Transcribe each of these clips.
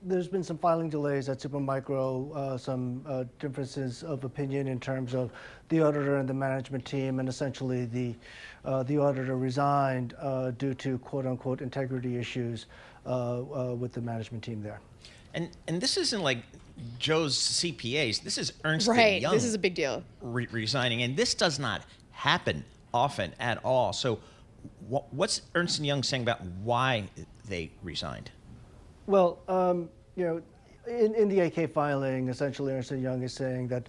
there's been some filing delays at Supermicro, some differences of opinion in terms of the auditor and the management team, and essentially the auditor resigned due to quote-unquote integrity issues with the management team there. And this isn't like Joe's CPAs. This is Ernst Young. Right, this is a big deal. Resigning, and this does not happen often at all. So what's Ernst Young saying about why they resigned? Well, you know, in the AK filing, essentially Ernst Young is saying that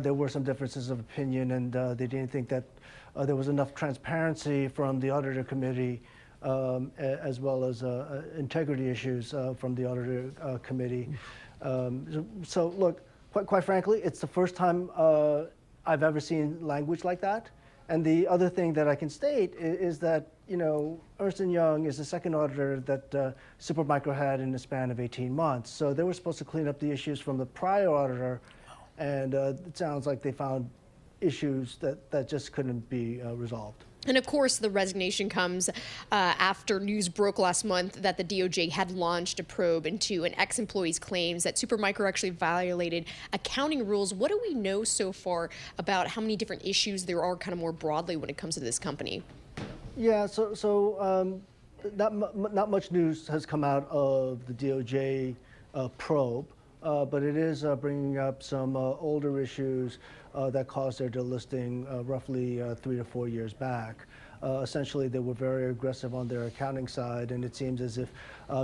there were some differences of opinion, and they didn't think that there was enough transparency from the auditor committee, as well as integrity issues from the auditor committee. So look, quite frankly, it's the first time I've ever seen language like that. And the other thing that I can state is that, you know, Ernst Young is the second auditor that Supermicro had in a span of 18 months. So they were supposed to clean up the issues from the prior auditor, and it sounds like they found issues that just couldn't be resolved. And of course, the resignation comes after news broke last month that the DOJ had launched a probe into an ex-employee's claims that Supermicro actually violated accounting rules. What do we know so far about how many different issues there are kind of more broadly when it comes to this company? Yeah, so not much news has come out of the DOJ probe, but it is bringing up some older issues that caused their delisting roughly 3 to 4 years back. Essentially, they were very aggressive on their accounting side, and it seems as if,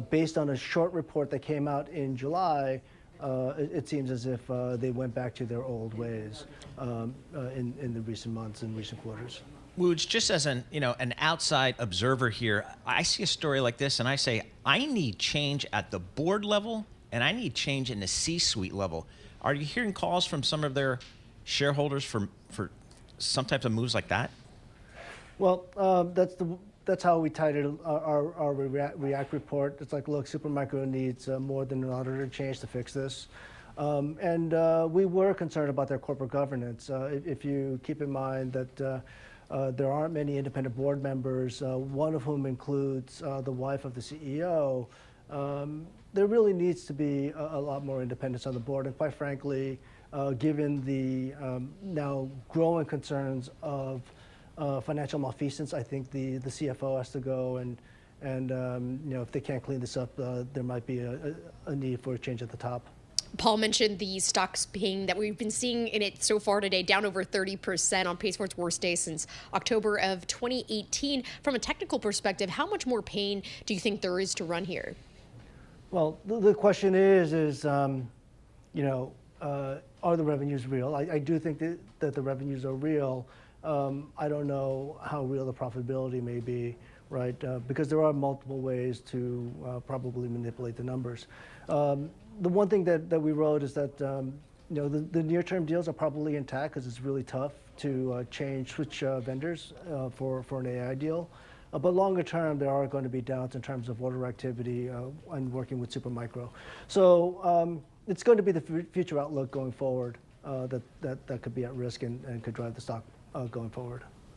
based on a short report that came out in July, it seems as if they went back to their old ways in the recent months and recent quarters. Woo, just as an outside observer here, I see a story like this and I say, I need change at the board level and I need change in the C-suite level. Are you hearing calls from some of their shareholders for some types of moves like that? Well, that's how we titled our React report. It's like, look, Supermicro needs more than an auditor change to fix this. And we were concerned about their corporate governance. If you keep in mind that there aren't many independent board members, one of whom includes the wife of the CEO, there really needs to be a lot more independence on the board. And quite frankly, given the now growing concerns of financial malfeasance, I think the CFO has to go, and you know, if they can't clean this up, there might be a need for a change at the top. Paul mentioned the stocks ping that we've been seeing in it so far today, down over 30%, on pace for its worst day since October of 2018. From a technical perspective, how much more pain do you think there is to run here? Well, the question is you know, are the revenues real? I do think that the revenues are real. I don't know how real the profitability may be, right? Because there are multiple ways to probably manipulate the numbers. The one thing that we wrote is that you know, the near-term deals are probably intact because it's really tough to switch vendors for an AI deal. But longer term, there are going to be downs in terms of order activity and working with Supermicro. So it's going to be the future outlook going forward that could be at risk and could drive the stock going forward.